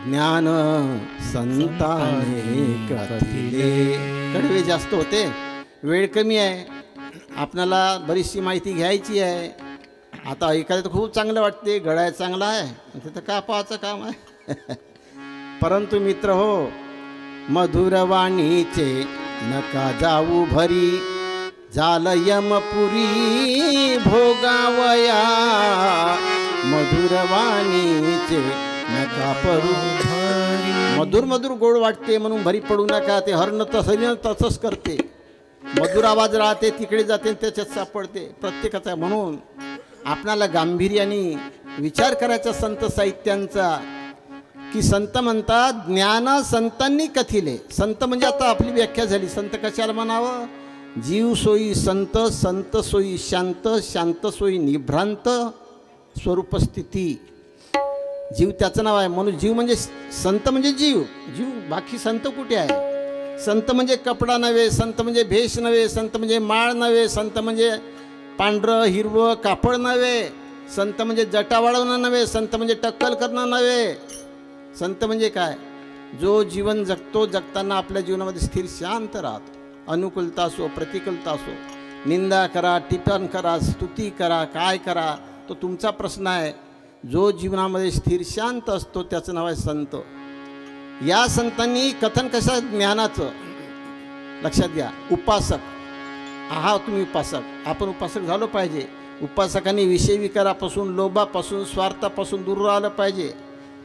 ज्ञान संताने कथिले. कडवे जास्त होते, वेळ कमी आहे, आपल्याला बरीचशी माहिती घ्यायची आहे. आता ऐकायला तर खूप चांगलं वाटते, गळाय चांगला आहे, तिथं का पाहायचं काम आहे. परंतु मित्र हो, मधुरवाणीचे नका जाऊ भरी, जाल यमपुरी भोगावया. मधुरवाणीचे नका पडू भरी. मधुर मधुर गोड वाटते म्हणून भरी पडू नका. ते हरण तसं तसंच करते, मधुर आवाज राहते तिकडे जाते त्याच्यात सापडते प्रत्येकाचा. म्हणून आपणाला गांभीर्याने विचार करायचा संत साहित्यांचा, की संत म्हणतात ज्ञान संतांनी कथिले. संत म्हणजे आता आपली व्याख्या झाली, संत कशाला म्हणावं? जीव सोयी संत, संत सोयी शांत, शांत सोयी निभ्रांत स्वरूपस्थिती. जीव त्याचं नाव आहे म्हणून जीव म्हणजे संत म्हणजे जीव. जीव बाकी संत कुठे आहे? संत म्हणजे कपडा नव्हे, संत म्हणजे भेष नव्हे, संत म्हणजे माळ नव्हे, संत म्हणजे पांढरं हिरवं कापड नव्हे, संत म्हणजे जटा वाढवणं नव्हे, संत म्हणजे टक्कल करणं नव्हे. संत म्हणजे काय? जो जीवन जगतो, जगताना आपल्या जीवनामध्ये स्थिर शांत राहतो. अनुकूलता असो प्रतिकूलता असो, निंदा करा टिप्पण करा स्तुती करा काय करा तो तुमचा प्रश्न आहे. जो जीवनामध्ये स्थिर शांत असतो त्याचं नाव आहे संत. या संतांनी कथन कशा ज्ञानाचं लक्षात घ्या. उपासक आहात तुम्ही, उपासक आपण उपासक झालो पाहिजे. उपासकांनी विषय विकारापासून, लोभापासून, स्वार्थापासून दूर राहिलं पाहिजे.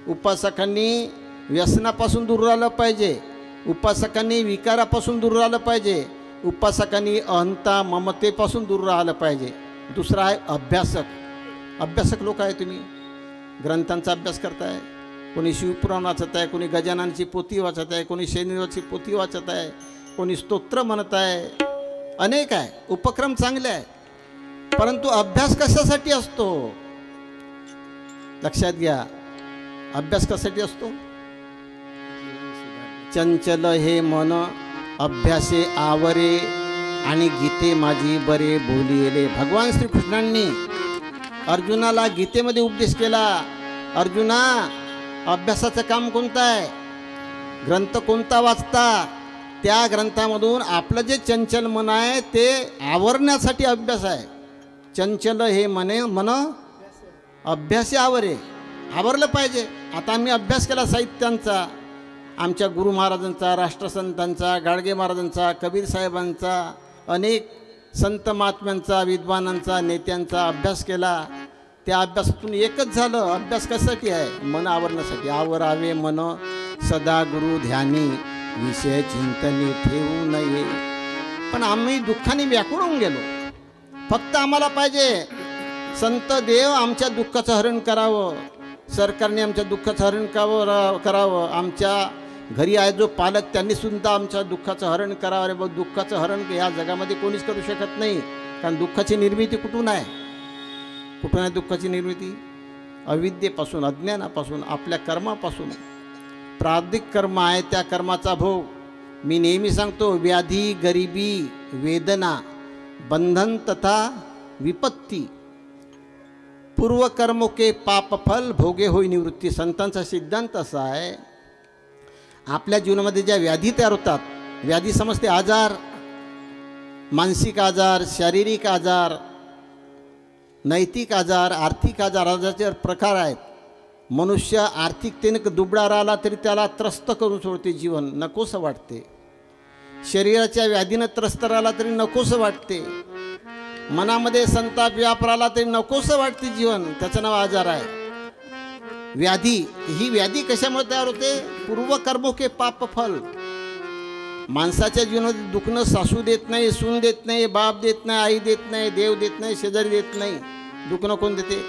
उपासकांनी व्यसनापासून दूर राहिलं पाहिजे. उपासकांनी विकारापासून दूर राहिलं पाहिजे. उपासकांनी अहंता ममतेपासून दूर राहिलं पाहिजे. दुसरा आहे अभ्यासक. अभ्यासक लोक आहे, तुम्ही ग्रंथांचा अभ्यास करताय, कोणी शिवपुराण वाचत आहे, कोणी गजाननाची पोथी वाचत आहे, कोणी शनिवारची पोथी वाचत आहे, कोणी स्तोत्र म्हणत आहे, अनेक आहे, उपक्रम चांगले आहे. परंतु अभ्यास कशासाठी असतो लक्षात घ्या. अभ्यास कशासाठी असतो? चंचल हे मन अभ्यासे आवरे आणि गीते माझी बरे बोलिले. भगवान श्रीकृष्णांनी अर्जुनाला गीतेमध्ये उपदेश केला. अर्जुना, अभ्यासाचं काम कोणतं आहे? ग्रंथ कोणता वाचता? त्या ग्रंथामधून आपलं जे चंचल मन आहे ते आवरण्यासाठी अभ्यास आहे. चंचल हे मन अभ्यासे आवरे, आवरलं पाहिजे. आता आम्ही अभ्यास केला साहित्यांचा, आमच्या गुरु महाराजांचा, राष्ट्रसंतांचा, गाडगे महाराजांचा, कबीर साहेबांचा, अनेक संत महात्म्यांचा, विद्वानांचा, नेत्यांचा अभ्यास केला. त्या अभ्यासातून एकच झालं, अभ्यास कशासाठी आहे? मन आवरण्यासाठी. आवरावे मन सदा गुरु ध्यानी, विषय चिंतनी ठेवू नये. पण आम्ही दुःखाने व्याकुळ होऊन गेलो. फक्त आम्हाला पाहिजे संत देव आमच्या दुःखाचं हरण करावं, सरकारने आमच्या दुःखाचं हरण करावं, आमच्या घरी आहे जो पालक त्यांनी सुद्धा आमच्या दुःखाचं हरण करावं. अरे बघ, दुःखाचं हरण या जगामध्ये कोणीच करू शकत नाही. कारण दुःखाची निर्मिती कुठून आहे? कुठून आहे दुःखाची निर्मिती? अविद्येपासून, अज्ञानापासून, आपल्या कर्मापासून. प्रारब्धिक कर्म आहे, त्या कर्माचा भोग. मी नेहमी सांगतो, व्याधी, गरिबी, वेदना, बंधन तथा विपत्ती, पूर्वकर्मों के पाप फल भोगे होई निवृत्ती. संतांचा सिद्धांत असा आहे, आपल्या जीवनामध्ये ज्या व्याधी तयार होतात, व्याधी समजते आजार, मानसिक आजार, शारीरिक आजार, नैतिक आजार, आर्थिक आजाराचे प्रकार आहेत. मनुष्य आर्थिकतेने दुबळा राहिला तरी त्याला त्रस्त करून सोडते जीवन, नकोसं वाटते. शरीराच्या व्याधीनं त्रस्त राहिला तरी नकोसं वाटते. मनामध्ये संताप व्याप राहिला तरी नकोसं वाटते जीवन, त्याचं नाव आजार आहे. व्याधी, ही व्याधी कशामुळे तयार होते? पूर्वकर्मों के पाप फल. माणसाच्या जीवनात दुखणं सासू देत नाही, सून देत नाही, बाप देत नाही, आई देत नाही, देव देत नाही, शेजारी देत नाही. दुखणं कोण देते?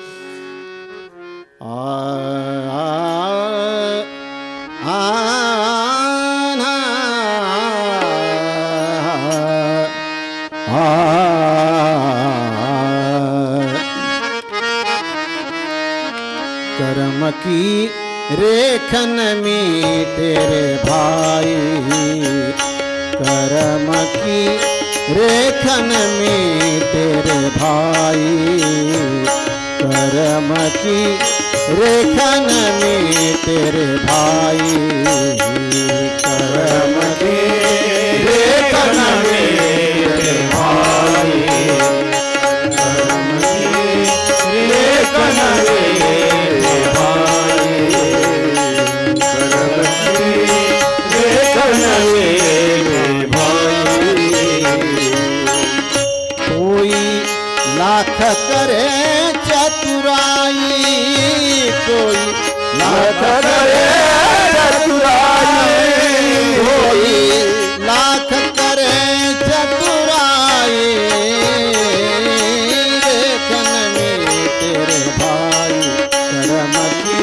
कर्म की रेखन में तेरे भाई, कर्म की रेखन में तेरे भाई, कर्म की रेखन में तेरे भाई कर्म की रेखन मेरे भाई कर्म की रेखन मेरे भाई कर्म की रेखन मेरे भाई। कोई लाख करे चतुराई कोई लाख करे चतुराई कोई लाख करे चतुराई रेखन में तेरे भाई कर्म की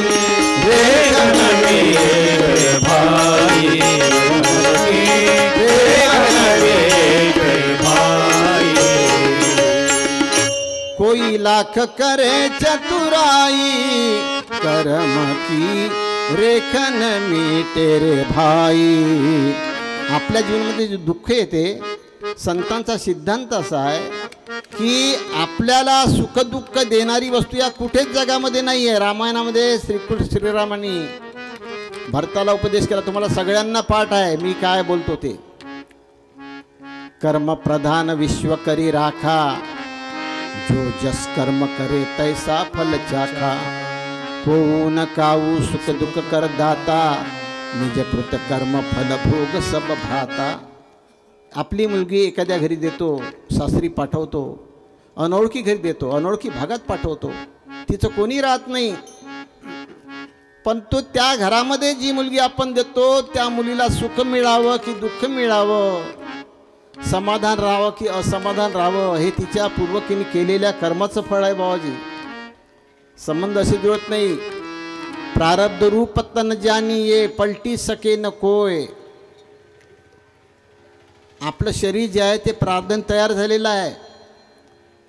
रेखन मेरे भाई रेखन मेरे भाई। कोई लाख करे चतुराई कर्म की रेखन मी तेरे भाई। आपल्या जीवनामध्ये जे दुःख येते संतांचा सिद्धांत असा आहे की आपल्याला सुखदुःख देणारी वस्तू या कुठेच जगामध्ये नाही आहे। रामायणामध्ये श्रीरामांनी भरताला उपदेश केला, तुम्हाला सगळ्यांना पाठ आहे मी काय बोलतो ते। कर्म प्रधान विश्व करी राखा जो जस कर्म करे तैसा फल चाखा होऊन काऊ सुख दुख कर दाता निज कृत कर्म फल भोग सब भाता। आपली मुलगी एखाद्या घरी देतो, सासरी पाठवतो, अनोळखी घरी देतो, अनोळखी भागात पाठवतो, तिचं कोणी राहत नाही, पण तो त्या घरामध्ये जी मुलगी आपण देतो त्या मुलीला सुख मिळावं की दुःख मिळावं, समाधान राहावं की असमाधान राहावं हे तिच्या पूर्वकीने केलेल्या कर्माचं फळ आहे बाबाजी। संबंध असे जुळत नाही। प्रारब्ध रूप तन जानिये पलटी सके न कोय। आपलं शरीर जे आहे ते प्रारब्धन तयार झालेलं आहे।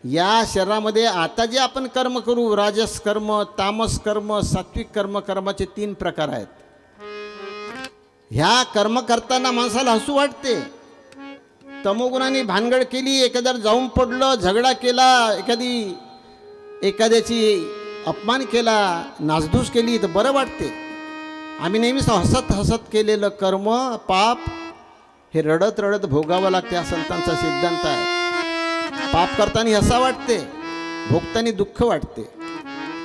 या शरीरामध्ये आता जे आपण कर्म करू, राजस कर्म, तामस कर्म, सात्विक कर्म, कर्माचे 3 प्रकार आहेत। ह्या कर्म करताना माणसाला हसू वाटते। तमोगुणाने भानगड केली, एखाद्यावर जाऊन पडलं, झगडा केला, एखाद्याची अपमान केला, नासधूस केली तर बरं वाटते। आम्ही नेहमीच हसत हसत केलेलं कर्म पाप हे रडत रडत भोगावं लागते, हा संतांचा सिद्धांत आहे। पाप करताना हसा वाटते, भोगताना दुःख वाटते।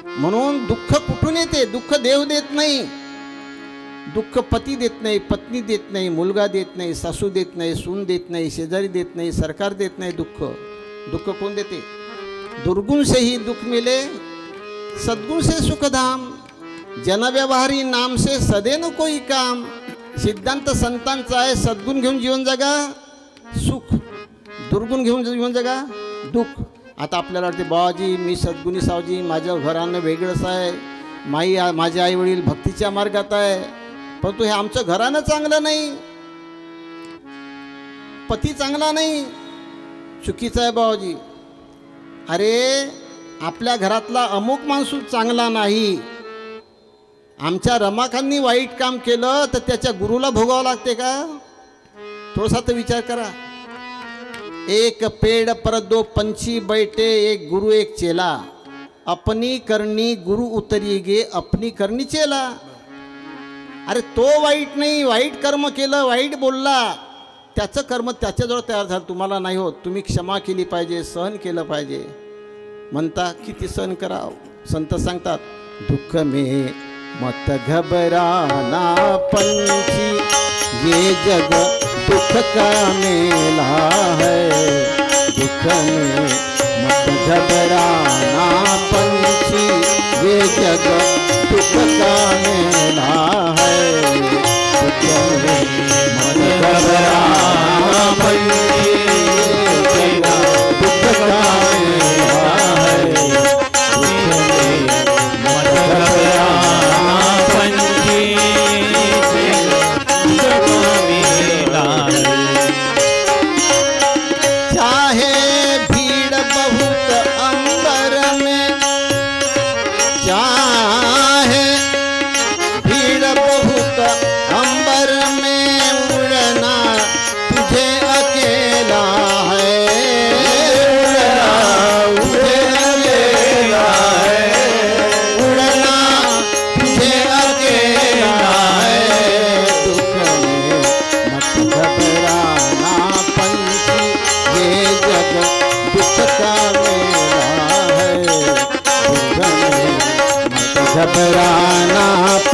म्हणून दुःख कुठून येते? दुःख देव देत नाही, दुःख पती देत नाही, पत्नी देत नाही, मुलगा देत नाही, सासू देत नाही, सून देत नाही, शेजारी देत नाही, सरकार देत नाही। दुःख कोण देते? दुर्गुण से ही दुख मिले सद्गुण से सुखधाम, जनव्यवहारी नाम से सदे न कोई काम। सिद्धांत संतांचा आहे, सद्गुण घेऊन जीवन जगा सुख, दुर्गुण घेऊन जीवन जगा दुःख। आता आपल्याला वाटते बाबाजी मी सद्गुणी सावजी, माझ्या घरानं वेगळंच आहे, माझे आई वडील भक्तीच्या मार्गात आहे, परंतु हे आमचं घरानं चांगलं नाही, पती चांगला नाही, चुकीचं आहे बाबाजी। अरे आपल्या घरातला अमुक माणूस चांगला नाही, आमच्या रमाकांनी वाईट काम केलं तर त्याच्या गुरुला भोगावं लागते का? थोडासा तर विचार करा। एक पेड़ पर 2 पंछी बैठे, एक गुरु एक चेला, अपनी करनी गुरु उतरिगे अपनी करनी चेला। अरे तो वाईट नाही, वाईट कर्म केलं, वाईट बोलला, त्याचं कर्म त्याच्याजवळ तयार झालं, तुम्हाला नाही होत। तुम्ही क्षमा केली पाहिजे, सहन केलं पाहिजे। म्हणता किती सहन करावं? संत सांगतात दुःख में मत घबराना पंछी, ये जग दुख का मेला है। दुख में मत घबराना पंछी, ये जग दुख का मेला है। दुख में मत घबराना पंछी, ये जग दुख का मेला है। दुख में मत घबराना पंछी, ये जग दुख का मेला है। चाहे भीड़ बहुत अंबर में, चाहे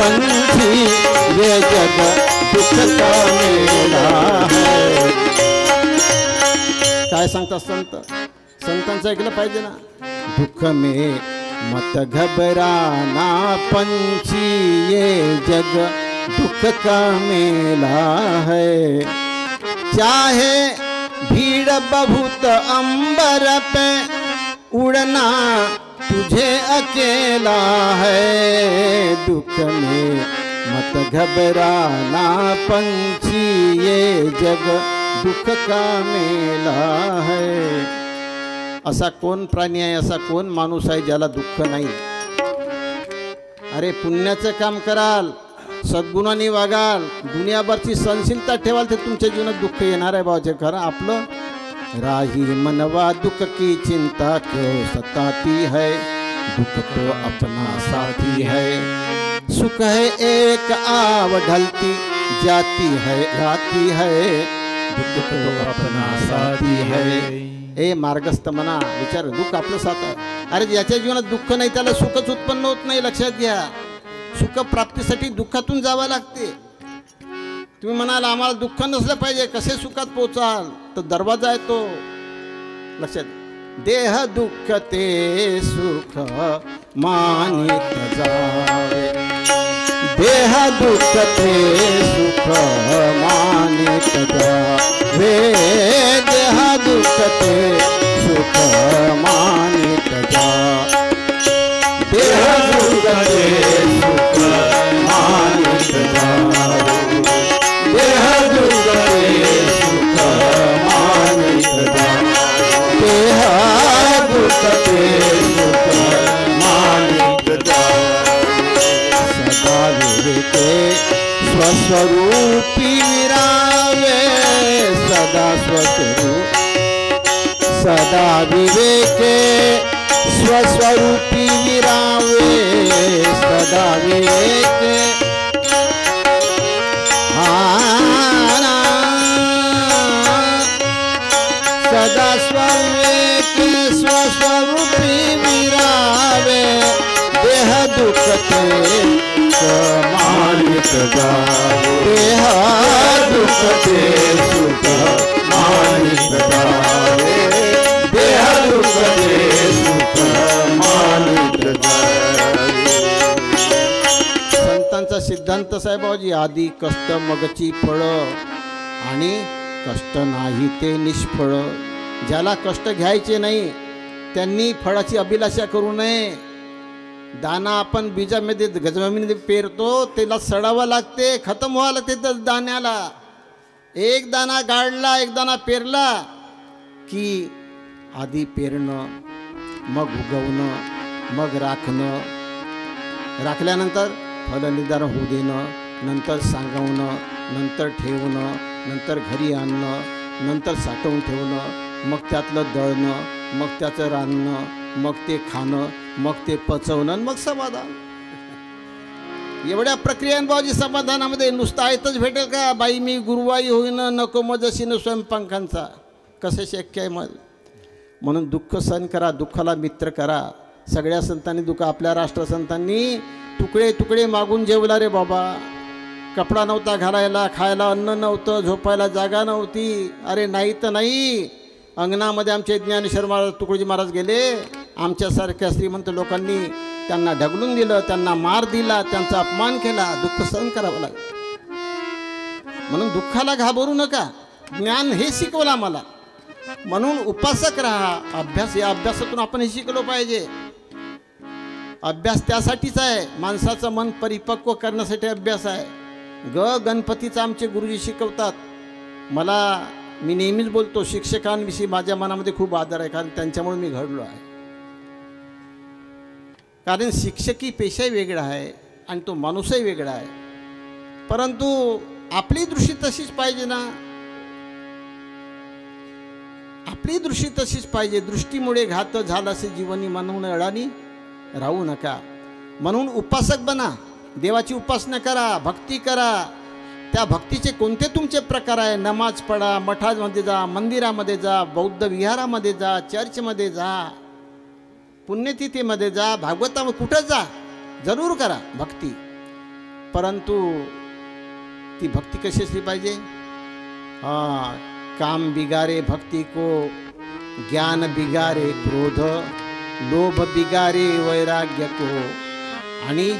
पंछी ये जग दुख का मेला है. काय सांगतात संत? संतांचं ऐकलं पाहिजे ना. दुख में मत घबराना पंछी ये जग दुख का मेला है. चाहे भीड़ बहुत अंबर पे उड़ना तुझे अकेला है. दुख में मत घबराना पंछी ये जग दुख का मेला है. असा कोण प्राणी आहे, असा कोण माणूस आहे ज्याला दुःख नाही? अरे पुण्याचं काम कराल, सद्गुणाने वागाल, दुनियाभरची सहनशीलता ठेवाल तर तुमच्या जीवनात दुःख येणार आहे बाबाचे. खरं आपलं राही मनवा दुख की चिंता क्यों सताती है, दुख तो अपना साथी है. सुख है एक आव ढलती जाती है आती है, दुख तो अपना साथी है. ए मार्गस्थ म्हणा, विचार, दुःख आपलं साथ आहे. अरे ज्याच्या जीवनात दुःख नाही त्याला सुखच उत्पन्न होत नाही. लक्षात घ्या, सुख प्राप्तीसाठी दुःखातून जावं लागते. तुम्ही म्हणाल आम्हाला दुःख नसलं पाहिजे, कसे सुखात पोचाल? तर दरवाजा आहे तो. लक्षात, देह दुःख ते सुख मानित जावे, देह दुःख ते सुख मानित जावे, देह दुःख ते सुख मानित जावे, देह दुःख ते सुख मानित जावे, देह दुःख ते सुख मानित जावे, देह दुःख ते सुख मानित जावे. सदा विवेके स्वस्वरूपी विरावे, सदा स्वस्वरूप, सदा विवेके स्वस्वरूपी विरावे, सदा विवेके सदा स्वविवेके स्वस्वरूपी विरावे, देह दुःख ते मानित जावे, देह दुःख ते सुख मानित जावे, देह दुःख ते सुख मानित जावे. संतांचा सिद्धांत साहेबाजी, आधी कष्ट मगची फळ, आणि कष्ट नाही ते निष्फळ. ज्याला कष्ट घ्यायचे नाही त्यांनी फळाची अभिलाषा करू नये. दाना आपण बीजामध्ये गजमामीमध्ये पेरतो, त्याला सडावं लागते, खतम व्हावं लागते. तर दाण्याला एक दाना गाडला, एक दाना पेरला की आधी पेरणं, मग उगवणं, मग राखणं, राखल्यानंतर फलनिर्धारण होऊ देणं, नंतर सांगवणं, नंतर ठेवणं, नंतर घरी आणणं, नंतर साठवून ठेवणं, मग त्यातलं दळणं, मग त्याचं रांधणं, मग ते खाणं, मग ते पचवणं, मग समाधान. एवढ्या प्रक्रियांबाजी समाधानामध्ये नुसतं आयतच भेटेल का? बाई मी गुरुवाई होईन नको मजशीनं स्वयंपाकांचा, कसं शक्य आहे? मग म्हणून दुःख सहन करा, दुःखाला मित्र करा. सगळ्या संतांनी दुःख, आपल्या राष्ट्रसंतांनी तुकडे तुकडे मागून जेवला रे बाबा. कपडा नव्हता घालायला, खायला अन्न नव्हतं, झोपायला जागा नव्हती. अरे नाही तर नाही, अंगणामध्ये आमचे ज्ञानेश्वर महाराज तुकडोजी महाराज गेले. आमच्यासारख्या श्रीमंत लोकांनी त्यांना ढकलून दिलं, त्यांना मार दिला, त्यांचा अपमान केला. दुःख सहन करावं लागलं. म्हणून दुःखाला घाबरू नका. ज्ञान हे शिकवलं आम्हाला. म्हणून उपासक राहा. अभ्यास, या अभ्यासातून आपण हे शिकलो पाहिजे. अभ्यास त्यासाठीच आहे, माणसाचं मन परिपक्व करण्यासाठी अभ्यास आहे. गणपतीचं आमचे गुरुजी शिकवतात. मी नेहमीच बोलतो, शिक्षकांविषयी माझ्या मनामध्ये खूप आदर आहे, कारण त्यांच्यामुळे मी घडलो आहे. कारण शिक्षकी पेशाही वेगळा आहे आणि तो माणूसही वेगळा आहे. परंतु आपली दृष्टी तशीच पाहिजे ना, आपली दृष्टी तशीच पाहिजे. दृष्टीमुळे घात झाला असे जीवनी म्हणून अडाणी राहू नका. म्हणून उपासक बना, देवाची उपासना करा, भक्ती करा. त्या भक्तीचे कोणते तुमचे प्रकार आहे? नमाज पढा, मठामध्ये जा, मंदिरामध्ये जा, बौद्ध विहारामध्ये जा, चर्चमध्ये जा, पुण्यतिथीमध्ये जा, भागवतामध्ये कुठं जा, जरूर करा भक्ती. परंतु ती भक्ती कशी असली पाहिजे? काम बिगारे भक्ती को, ज्ञान बिगारे क्रोध, लोभ बिगारे वैराग्य को, आणि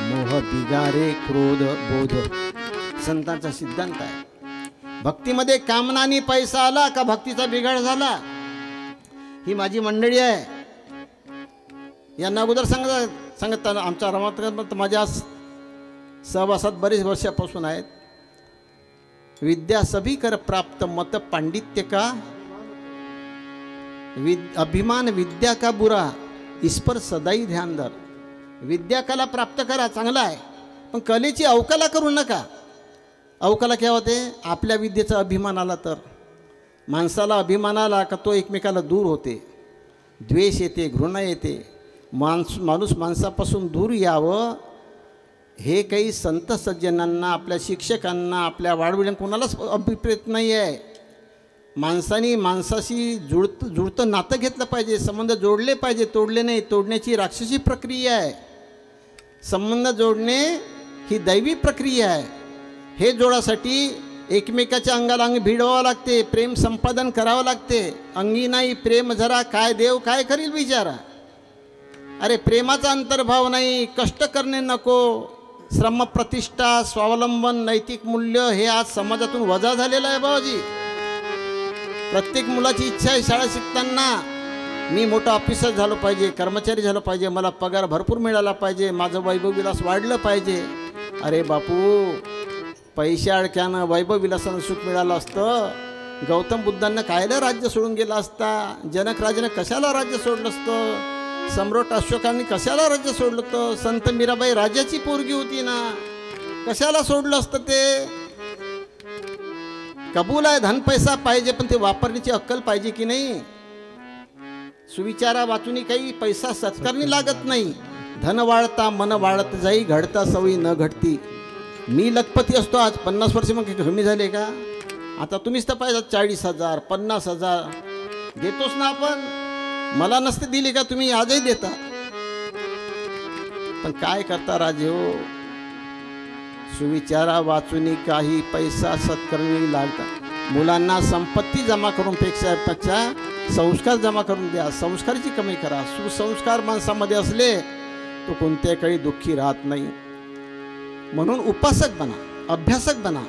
मोह बिगारे क्रोध बोध. संतांचा सिद्धांत आहे. भक्तीमध्ये कामना आणि पैसा आला का भक्तीचा बिघाड झाला. ही माझी मंडळी आहे. यांना अगोदर सांगत आमच्या रमात माझ्या सहवासात बरेच वर्षापासून आहेत. विद्या सभी कर प्राप्त मत पांडित्य का, अभिमान विद्या का बुरा, इस पर सदाई ध्यान धर. विद्या कला प्राप्त करा, चांगला आहे, पण कलेची अवकला करू नका. अवकला काय होते? आपल्या विद्येचा अभिमान आला तर, माणसाला अभिमान आला का तो एकमेकाला दूर होते, द्वेष येते, घृणा येते. माणूस माणसापासून दूर यावं हे काही संत सज्जनांना, आपल्या शिक्षकांना, आपल्या वाडवडिलांना कोणालाच अभिप्रेत नाही आहे. माणसाने माणसाशी जुळतं नातं घेतलं पाहिजे, संबंध जोडले पाहिजे, तोडले नाही. तोडण्याची राक्षसी प्रक्रिया आहे. संबंध जोडणे ही दैवी प्रक्रिया आहे. हे जोडासाठी एकमेकाच्या अंगाला अंग भिडवावं लागते, प्रेम संपादन करावं लागते. अंगी नाही प्रेम जरा, काय देव काय करील विचारा. अरे प्रेमाचा अंतर्भाव नाही, कष्ट करणे नको, श्रम प्रतिष्ठा, स्वावलंबन, नैतिक मूल्य हे आज समाजातून वजा झालेलं आहे. बाबाजी, प्रत्येक मुलाची इच्छा आहे शाळा शिकताना मी मोठा ऑफिसर झालो पाहिजे, कर्मचारी झालो पाहिजे, मला पगार भरपूर मिळाला पाहिजे, माझं वैभवविलास वाढलं पाहिजे. अरे बापू, पैशा अडक्यानं वैभवविलासानं सुख मिळालं असतं, गौतम बुद्धांना कायला राज्य सोडून गेला असता? जनक राजाने कशाला राज्य सोडलं असतं? सम्राट अशोकांनी कशाला राज्य सोडलं होतं? संत मीराबाई राजाची पोरगी होती ना, कशाला सोडलं असतं ते? कबूल आहे, धन पैसा पाहिजे, पण ते वापरण्याची अक्कल पाहिजे की नाही? सुविचारा वाचून काही पैसा सत्कारणी लागत नाही. धन वाळता मन वाळत जाई, घडता सवयी न घडती. मी लखपती असतो आज, 50 वर्ष मग कमी झाले का? आता तुम्हीच तर पाहिजे 40,000 50,000 देतोच ना आपण. मला नसते दिली का? तुम्ही आजही देता. पण काय करता राजे हो, सुविचारा वाचून काही पैसा सत्कारणी लागतात. मुलांना संपत्ती जमा करून पेक्षा संस्कार जमा करून द्या. संस्काराची कमी करा. सुसंस्कार माणसामध्ये असले तो कोणत्या काळी दुःखी राहत नाही. म्हणून उपासक बना, अभ्यासक बना.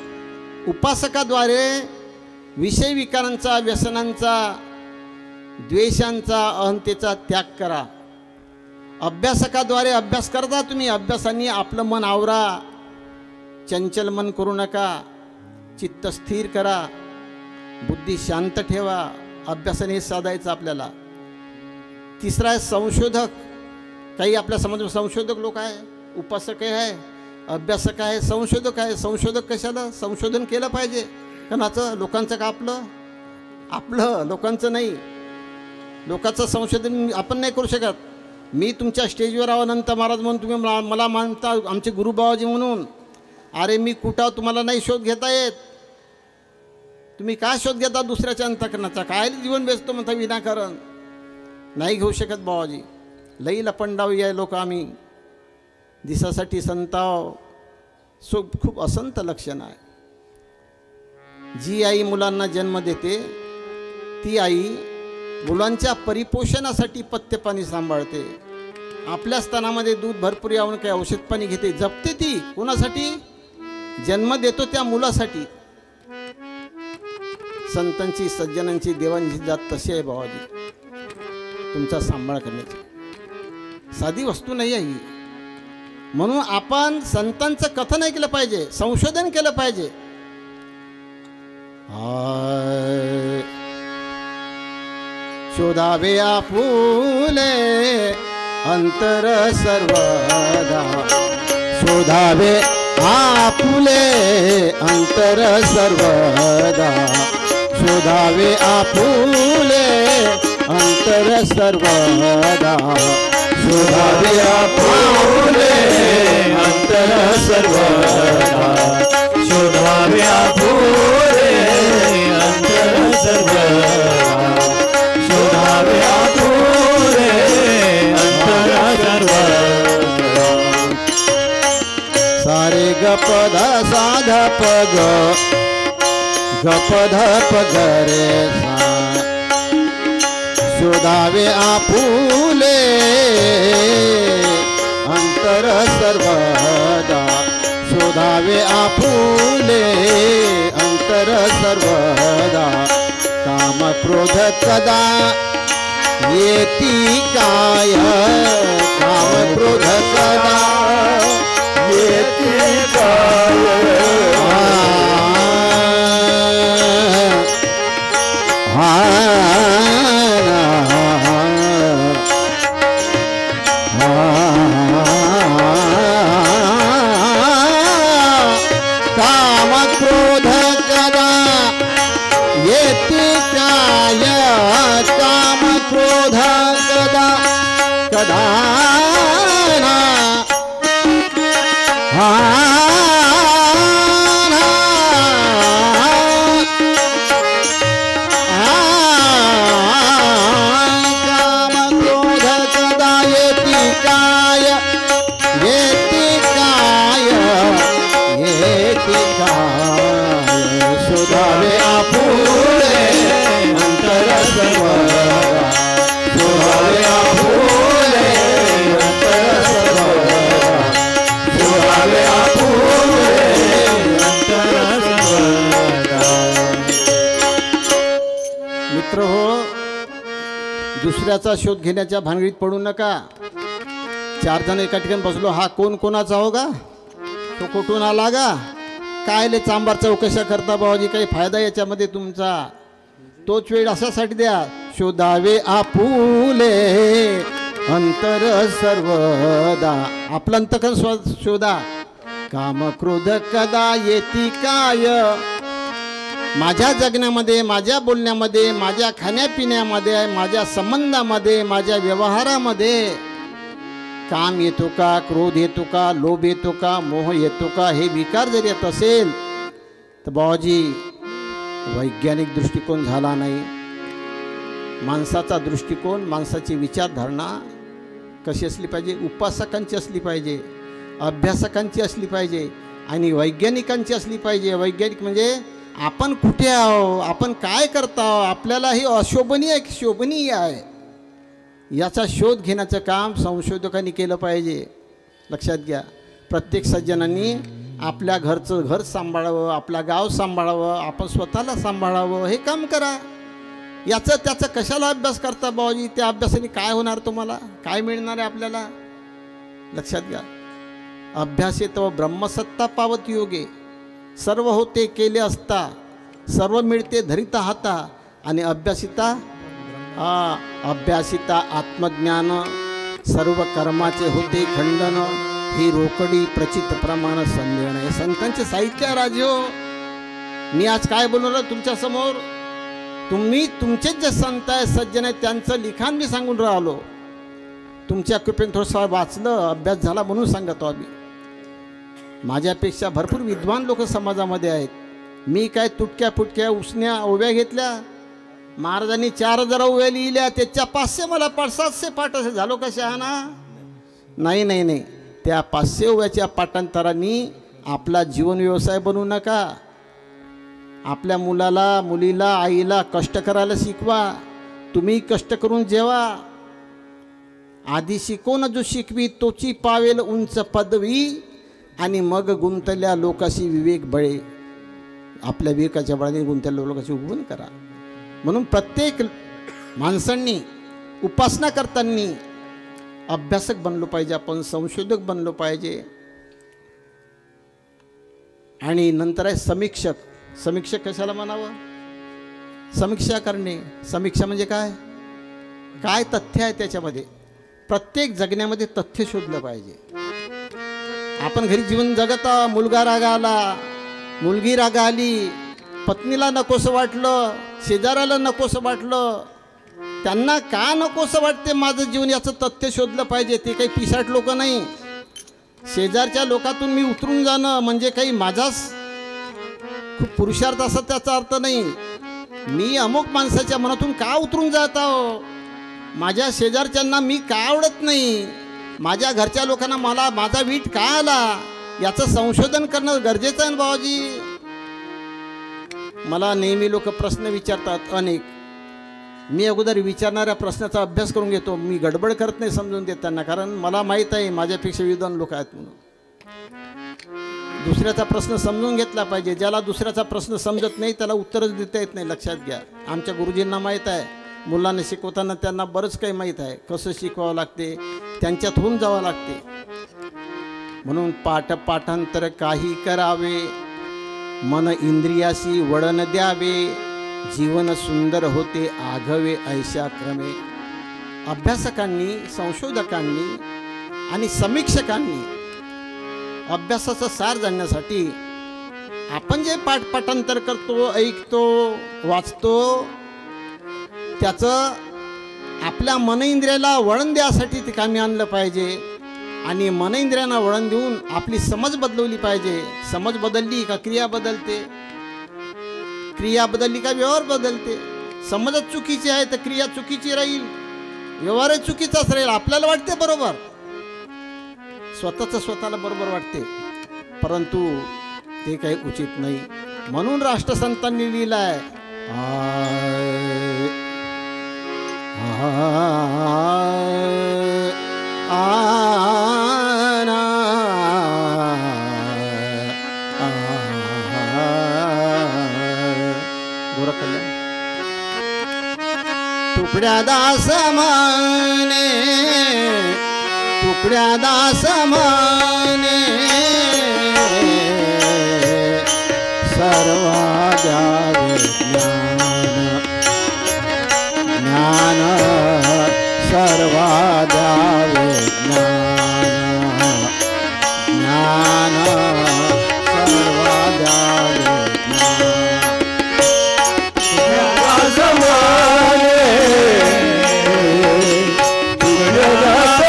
उपासकाद्वारे विषय विकारांचा, व्यसनांचा, द्वेषांचा, अहंतेचा त्याग करा. अभ्यासकाद्वारे अभ्यास करता तुम्ही. अभ्यासाने आपलं मन आवरा, चंचल मन करू नका, चित्त स्थिर करा, बुद्धी शांत ठेवा. अभ्यासाने साधायचं आपल्याला. तिसरा आहे संशोधक. काही आपल्या समाजात संशोधक लोक आहे, उपासक आहे, अभ्यासक आहे, संशोधक आहे. संशोधक कशाला? संशोधन केलं पाहिजे. कोणाचं? लोकांचं का? आपलं लोकांचं नाही. लोकांचं संशोधन आपण नाही करू शकत. मी तुमच्या स्टेजवर अनंत महाराज म्हणून तुम्ही मला मानता आमचे गुरुबाबाजी म्हणून. अरे मी कुठं तुम्हाला नाही शोध घेता येत. तुम्ही काय शोध घेता दुसऱ्याच्या अंतकरणाचा? काय जीवन व्यस्त म्हणता विनाकारण? नाही घेऊ शकत बाबाजी. लई लपंडाव आहे लोक आम्ही. दिसासाठी संताव खूप असंत लक्षण आहे. जी आई मुलांना जन्म देते ती आई मुलांच्या परिपोषणासाठी पथ्यपाणी सांभाळते. आपल्या स्तनामध्ये दूध भरपूर यावं काही औषध पाणी घेते, जपते. ती कोणासाठी? जन्म देतो त्या मुलासाठी. संतांची, सज्जनांची, देवांची जात तशी आहे बाबाजी. तुमचा सांभाळ करण्याची साधी वस्तू नाही आहे ही. म्हणून आपण संतांचं कथन ऐकलं पाहिजे, संशोधन केलं पाहिजे. शोधावे आपुले अंतर सर्वदा, शोधावे आपुले अंतर सर्वदा, शोधावे आपुले अंतर सर्वदा, शोधावे आपुले अंतर सर्वदा, शोधावे आपुले अंतर सर्वदा, शोधावे आपुले अंतर सर्वदा. सारे गप ध सा ध प ग गप ध प ग रे सा शोधावे आपुले अंतर सर्वदा शोधावे आपुले अंतर सर्वदा काम क्रोध कदा येती काय काम क्रोध कदा येती काय काम क्रोध कदा येती काय काम क्रोध कदा कदा काम क्रोध कदा येती काय येती काय येती काय शोधावे आपुले अंतर सर्वदा शोधावे आपुले अंतर सर्वदा शोधावे आपुले अंतर सर्वदा. मित्र हो, दुसऱ्याचा शोध घेण्याच्या भानगडीत पडू नका. 4 जण एका ठिकाणी बसलो, हा कोण कोणाचा हो गा, तो कुठून आला गा, काय ले चांबार चौकशा करता बाबाजी, काही फायदा याच्यामध्ये तुमचा. तोच वेळ अशासाठी द्या, शोधावे आपुले अंतर सर्वदा. आपलं अंतकरण शोधा. काम क्रोध कदा येती काय, माझ्या जगण्यामध्ये, माझ्या बोलण्यामध्ये, माझ्या खाण्यापिण्यामध्ये, माझ्या संबंधामध्ये, माझ्या व्यवहारामध्ये काम येतो का, क्रोध येतो का, लोभ येतो का, मोह येतो का, हे विकार जर येत असेल तर बाबाजी वैज्ञानिक दृष्टिकोन झाला नाही. माणसाचा दृष्टिकोन, माणसाची विचारधारणा कशी असली पाहिजे, उपासकांची असली पाहिजे, अभ्यासकांची असली पाहिजे आणि वैज्ञानिकांची असली पाहिजे. वैज्ञानिक म्हणजे आपण कुठे आहो, आपण काय करता आहो, आपल्याला हे अशोभनीय की शोभनीय आहे याचा शोध घेण्याचं काम संशोधकांनी केलं पाहिजे. लक्षात घ्या, प्रत्येक सज्जनांनी आपल्या घरचं घर सांभाळावं, आपलं गाव सांभाळावं, आपण स्वतःला सांभाळावं, हे काम करा. याचं त्याचं कशाला अभ्यास करता बाबाजी, त्या अभ्यासाने काय होणार, तुम्हाला काय मिळणार आहे आपल्याला. लक्षात घ्या, अभ्यासेत ब्रह्मसत्ता पावत योगे, सर्व होते केले असता, सर्व मिळते धरिता हाता, आणि अभ्यासिता अभ्यासिता आत्मज्ञान, सर्व कर्माचे होते खंडन, ही रोकडी प्रचित प्रमाण संदेण. हे संतांचे साहित्य राजो. मी आज काय बोलणार तुमच्या समोर, तुम्ही तुमचेच जे संत आहे, सज्जन आहेत, त्यांचं लिखाण मी सांगून राहिलो. तुमच्या कृपेने थोडंसं वाचलं, अभ्यास झाला म्हणून सांगतो आम्ही. माझ्यापेक्षा भरपूर विद्वान लोक समाजामध्ये आहेत. मी काय तुटक्या फुटक्या उसण्या ओव्या घेतल्या, महाराजांनी 4000 ओव्या लिहिल्या, त्याच्या 500 मला 700 पाठ असे झालो का शहाणा. नाही नाही नाही, त्या 500 ओव्याच्या पाठांतरांनी आपला जीवन व्यवसाय बनवू नका. आपल्या मुलाला, मुलीला, आईला कष्ट करायला शिकवा. तुम्ही कष्ट करून जेवा. आधी शिकवून जो शिकवी तोची पावेल उंच पदवी, आणि मग गुंतल्या लोकाशी विवेक बळे. आपल्या विवेकाच्या बळाने गुंतल्या लोकाशी उगवण करा. म्हणून प्रत्येक माणसांनी उपासना करताना अभ्यासक बनलो पाहिजे, आपण संशोधक बनलो पाहिजे. आणि नंतर आहे समीक्षक. समीक्षक कशाला म्हणावं, समीक्षा करणे. समीक्षा म्हणजे काय, काय तथ्य आहे त्याच्यामध्ये. प्रत्येक जगण्यामध्ये तथ्य शोधलं पाहिजे. आपण घरी जीवन जगता, मुलगा राग आला, मुलगी राग आली, पत्नीला नकोसं वाटलं, शेजाऱ्याला नकोसं वाटलं, त्यांना का नकोसं वाटते माझं जीवन, याचं तथ्य शोधलं पाहिजे. ते काही पिसाट लोक नाही. शेजारच्या लोकातून मी उतरून जाणं म्हणजे काही माझाच खूप पुरुषार्थ असा त्याचा अर्थ नाही. मी अमुक माणसाच्या मनातून का उतरून जात आहो, माझ्या शेजारच्यांना मी का आवडत नाही, माझ्या घरच्या लोकांना मला माझा वीट का आला, याचं संशोधन करणं गरजेचं आहे ना बाबाजी. मला नेहमी लोक प्रश्न विचारतात अनेक. मी अगोदर विचारणाऱ्या प्रश्नाचा अभ्यास करून घेतो. मी गडबड करत नाही समजून देताना, कारण मला माहीत आहे माझ्यापेक्षा विद्वान लोक आहेत म्हणून. दुसऱ्याचा प्रश्न समजून घेतला पाहिजे. ज्याला दुसऱ्याचा प्रश्न समजत नाही त्याला उत्तरच देता येत नाही, लक्षात घ्या. आमच्या गुरुजींना माहीत आहे, मुलांना शिकवताना त्यांना बरंच काही माहीत आहे, कसं शिकवावं लागते, त्यांच्यात होऊन जावं लागते. म्हणून पाठांतर काही करावे, मन इंद्रियाशी वळण द्यावे, जीवन सुंदर होते आघवे ऐशा क्रमे. अभ्यासकांनी, संशोधकांनी आणि समीक्षकांनी अभ्यासाचा सार जाणण्यासाठी आपण जे पाठांतर करतो, ऐकतो, वाचतो, त्याचं आपल्या मन इंद्रियाला वळण द्यासाठी ते कामी आणलं पाहिजे. आणि मन इंद्रियांना वळण देऊन आपली समज बदलवली पाहिजे. समज बदलली का क्रिया बदलते, क्रिया बदलली का व्यवहार बदलते. समजच चुकीची आहे तर क्रिया चुकीची राहील, व्यवहारही चुकीचाच राहील. आपल्याला वाटते बरोबर, स्वतःचं स्वतःला बरोबर वाटते, परंतु ते काही उचित नाही. म्हणून राष्ट्रसंतांनी लिहिलं आहे, गोरखकल्याण. तुकड्या दास माने, तुकड्या दास माने, सर्व द्यावे ज्ञान, ज्ञान सर्व द्यावे ज्ञान, ज्ञान सर्व द्यावे ज्ञान. तुकड्या दास माने, तुकड्या दास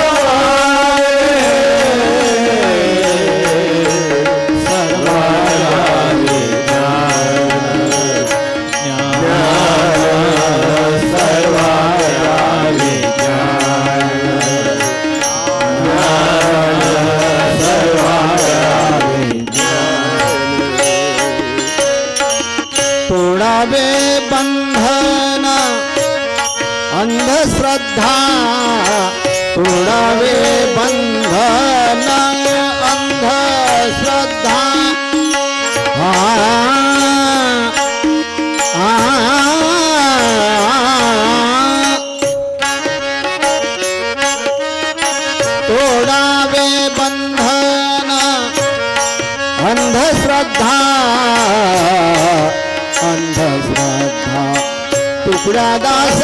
बंधन अंधश्रद्धा, तोडावे बंधन अंधश्रद्धा. तोडावे बंधन अंधश्रद्धा, अंधश्रद्धा. तुकड्या दास